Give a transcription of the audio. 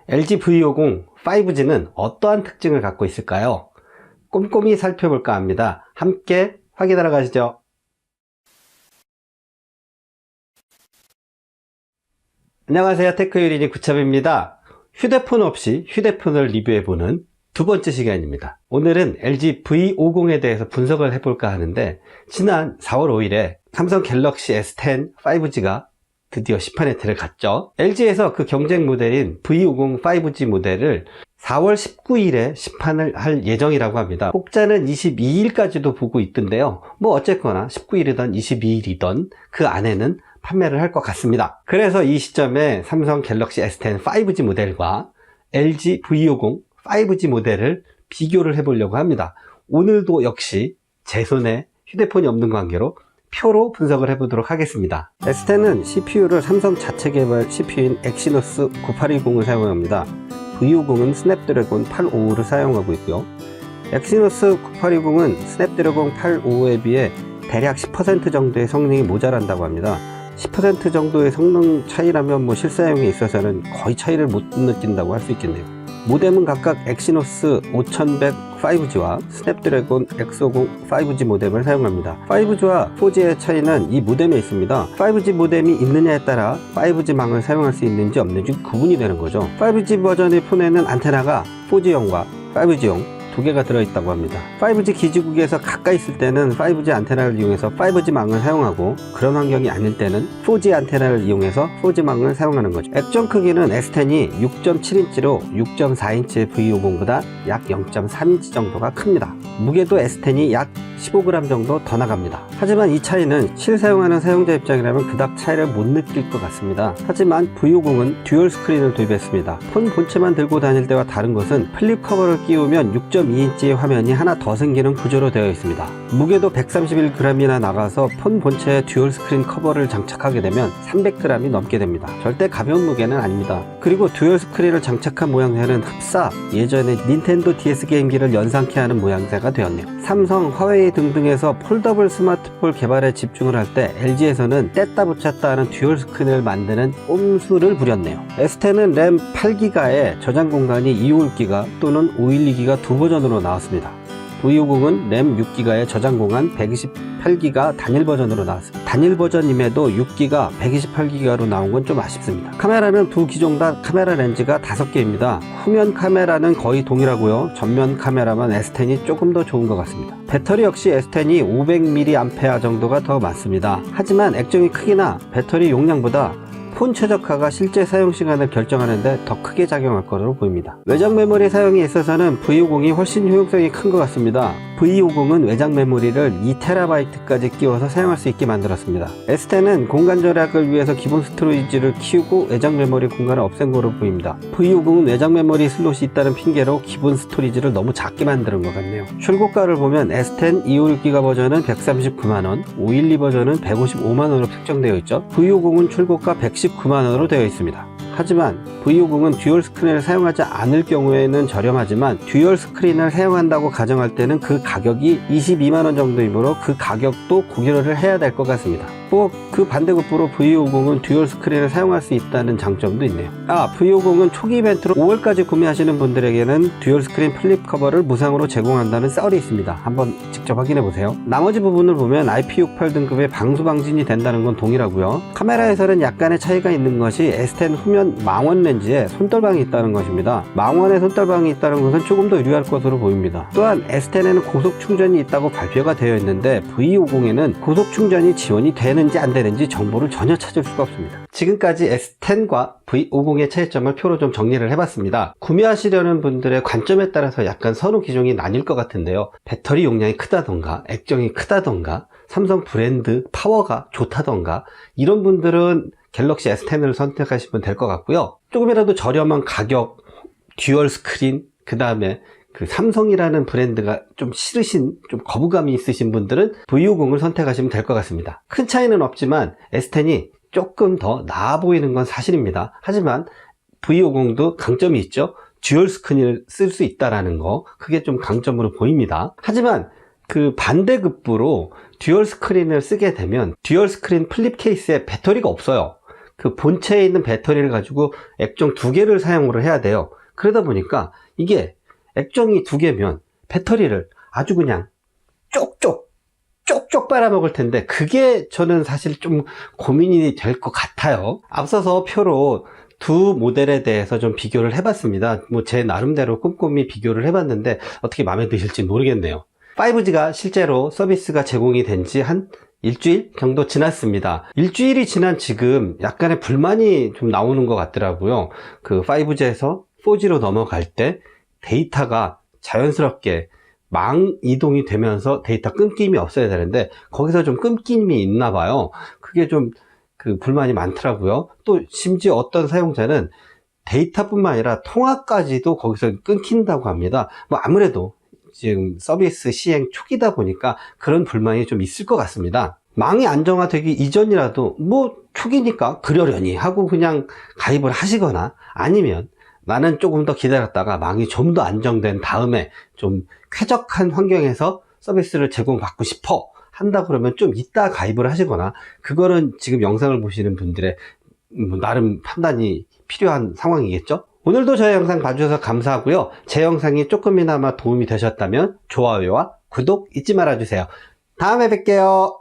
LG V50 5G는 어떠한 특징을 갖고 있을까요? 꼼꼼히 살펴볼까 합니다. 함께 확인하러 가시죠. 안녕하세요, 테크유린이 구참입니다. 휴대폰 없이 휴대폰을 리뷰해보는 두 번째 시간입니다. 오늘은 LG V50에 대해서 분석을 해볼까 하는데, 지난 4월 5일에 삼성 갤럭시 S10 5G가 드디어 시판의 틀을 갔죠. LG에서 그 경쟁 모델인 V50 5G 모델을 4월 19일에 시판을 할 예정이라고 합니다. 혹자는 22일까지도 보고 있던데요. 뭐 어쨌거나 19일이든 22일이든 그 안에는 판매를 할 것 같습니다. 그래서 이 시점에 삼성 갤럭시 S10 5G 모델과 LG V50 5G 모델을 비교를 해보려고 합니다. 오늘도 역시 제 손에 휴대폰이 없는 관계로 표로 분석을 해보도록 하겠습니다. S10은 CPU를 삼성 자체 개발 CPU인 엑시노스 9820을 사용합니다. V50은 스냅드래곤 855를 사용하고 있고요. 엑시노스 9820은 스냅드래곤 855에 비해 대략 10% 정도의 성능이 모자란다고 합니다. 10% 정도의 성능 차이라면 실사용에 있어서는 거의 차이를 못 느낀다고 할 수 있겠네요. 모뎀은 각각 엑시노스 5100 5G와 스냅드래곤 X50 5G 모뎀을 사용합니다. 5G와 4G의 차이는 이 모뎀에 있습니다. 5G 모뎀이 있느냐에 따라 5G 망을 사용할 수 있는지 없는지 구분이 되는 거죠. 5G 버전의 폰에는 안테나가 4G용과 5G용 두 개가 들어있다고 합니다. 5G 기지국에서 가까이 있을 때는 5G 안테나를 이용해서 5G 망을 사용하고, 그런 환경이 아닐 때는 4G 안테나를 이용해서 4G 망을 사용하는 거죠. 액정 크기는 S10이 6.7인치로 6.4인치의 V50보다 약 0.3인치 정도가 큽니다. 무게도 S10이 약 15g 정도 더 나갑니다. 하지만 이 차이는 실사용하는 사용자 입장이라면 그닥 차이를 못 느낄 것 같습니다. 하지만 V50은 듀얼 스크린을 도입했습니다. 폰 본체만 들고 다닐 때와 다른 것은 플립 커버를 끼우면 6.2인치의 화면이 하나 더 생기는 구조로 되어 있습니다. 무게도 131g이나 나가서 폰 본체에 듀얼 스크린 커버를 장착하게 되면 300g이 넘게 됩니다. 절대 가벼운 무게는 아닙니다. 그리고 듀얼 스크린을 장착한 모양새는 흡사 예전에 닌텐도 DS 게임기를 연상케 하는 모양새가 되었네요. 삼성, 화웨이 등등에서 폴더블 스마트폰 개발에 집중을 할 때 LG에서는 뗐다 붙였다 하는 듀얼 스크린을 만드는 꼼수를 부렸네요. S10은 램 8기가에 저장 공간이 256기가 또는 512기가 두 버전으로 나왔습니다. V50은 램 6기가에 저장 공간 128기가 단일 버전으로 나왔습니다. 단일 버전임에도 6기가 128기가로 나온 건 좀 아쉽습니다. 카메라는 두 기종 다 카메라 렌즈가 5개입니다. 후면 카메라는 거의 동일하고요. 전면 카메라만 S10이 조금 더 좋은 것 같습니다. 배터리 역시 S10이 500mAh 정도가 더 많습니다. 하지만 액정이 크기나 배터리 용량보다 폰 최적화가 실제 사용 시간을 결정하는데 더 크게 작용할 것으로 보입니다. 외장 메모리 사용에 있어서는 V50이 훨씬 효용성이 큰 것 같습니다. V50은 외장 메모리를 2TB까지 끼워서 사용할 수 있게 만들었습니다. S10은 공간 절약을 위해서 기본 스토리지를 키우고 외장 메모리 공간을 없앤 것으로 보입니다. V50은 외장 메모리 슬롯이 있다는 핑계로 기본 스토리지를 너무 작게 만드는 것 같네요. 출고가를 보면 S10 256기가 버전은 139만원, 512 버전은 155만원으로 책정되어 있죠. V50은 출고가 119만원으로 되어 있습니다. 하지만 V50은 듀얼 스크린을 사용하지 않을 경우에는 저렴하지만 듀얼 스크린을 사용한다고 가정할 때는 그 가격이 22만원 정도이므로 그 가격도 고려를 해야 될 것 같습니다. 그 반대급부로 V50은 듀얼 스크린을 사용할 수 있다는 장점도 있네요. V50은 초기 이벤트로 5월까지 구매하시는 분들에게는 듀얼 스크린 플립 커버를 무상으로 제공한다는 썰이 있습니다. 한번 직접 확인해 보세요. 나머지 부분을 보면 IP68 등급의 방수 방진이 된다는 건 동일하고요. 카메라에서는 약간의 차이가 있는 것이 S10 후면 망원 렌즈에 손떨방이 있다는 것입니다. 망원에 손떨방이 있다는 것은 조금 더 유리할 것으로 보입니다. 또한 S10에는 고속 충전이 있다고 발표가 되어 있는데 V50에는 고속 충전이 지원이 되는지 안 되는지 정보를 전혀 찾을 수가 없습니다. 지금까지 S10과 V50의 차이점을 표로 좀 정리를 해봤습니다. 구매하시려는 분들의 관점에 따라서 약간 선호 기종이 나뉠 것 같은데요. 배터리 용량이 크다던가 액정이 크다던가 삼성 브랜드 파워가 좋다던가 이런 분들은 갤럭시 S10을 선택하시면 될 것 같고요. 조금이라도 저렴한 가격, 듀얼 스크린, 그 다음에 그 삼성이라는 브랜드가 좀 싫으신, 좀 거부감이 있으신 분들은 V50을 선택하시면 될 것 같습니다. 큰 차이는 없지만 S10이 조금 더 나아 보이는 건 사실입니다. 하지만 V50도 강점이 있죠. 듀얼 스크린을 쓸 수 있다라는 거, 그게 좀 강점으로 보입니다. 하지만 그 반대급부로 듀얼 스크린을 쓰게 되면 듀얼 스크린 플립 케이스에 배터리가 없어요. 그 본체에 있는 배터리를 가지고 액정 2개를 사용을 해야 돼요. 그러다 보니까 이게 액정이 2개면 배터리를 아주 그냥 쪽쪽 빨아먹을 텐데, 그게 저는 사실 좀 고민이 될 것 같아요. 앞서서 표로 두 모델에 대해서 좀 비교를 해봤습니다. 뭐 제 나름대로 꼼꼼히 비교를 해봤는데 어떻게 마음에 드실지 모르겠네요. 5G가 실제로 서비스가 제공이 된 지 한 일주일 정도 지났습니다. 일주일이 지난 지금 약간의 불만이 좀 나오는 것 같더라고요. 그 5G에서 4G로 넘어갈 때 데이터가 자연스럽게 망 이동이 되면서 데이터 끊김이 없어야 되는데 거기서 좀 끊김이 있나 봐요. 그게 좀 그 불만이 많더라고요. 또 심지어 어떤 사용자는 데이터뿐만 아니라 통화까지도 거기서 끊긴다고 합니다. 뭐 아무래도 지금 서비스 시행 초기다 보니까 그런 불만이 좀 있을 것 같습니다. 망이 안정화되기 이전이라도 뭐 초기니까 그러려니 하고 그냥 가입을 하시거나, 아니면 나는 조금 더 기다렸다가 망이 좀 더 안정된 다음에 좀 쾌적한 환경에서 서비스를 제공받고 싶어 한다 그러면 좀 이따 가입을 하시거나, 그거는 지금 영상을 보시는 분들의 나름 판단이 필요한 상황이겠죠. 오늘도 저의 영상 봐주셔서 감사하고요. 제 영상이 조금이나마 도움이 되셨다면 좋아요와 구독 잊지 말아주세요. 다음에 뵐게요.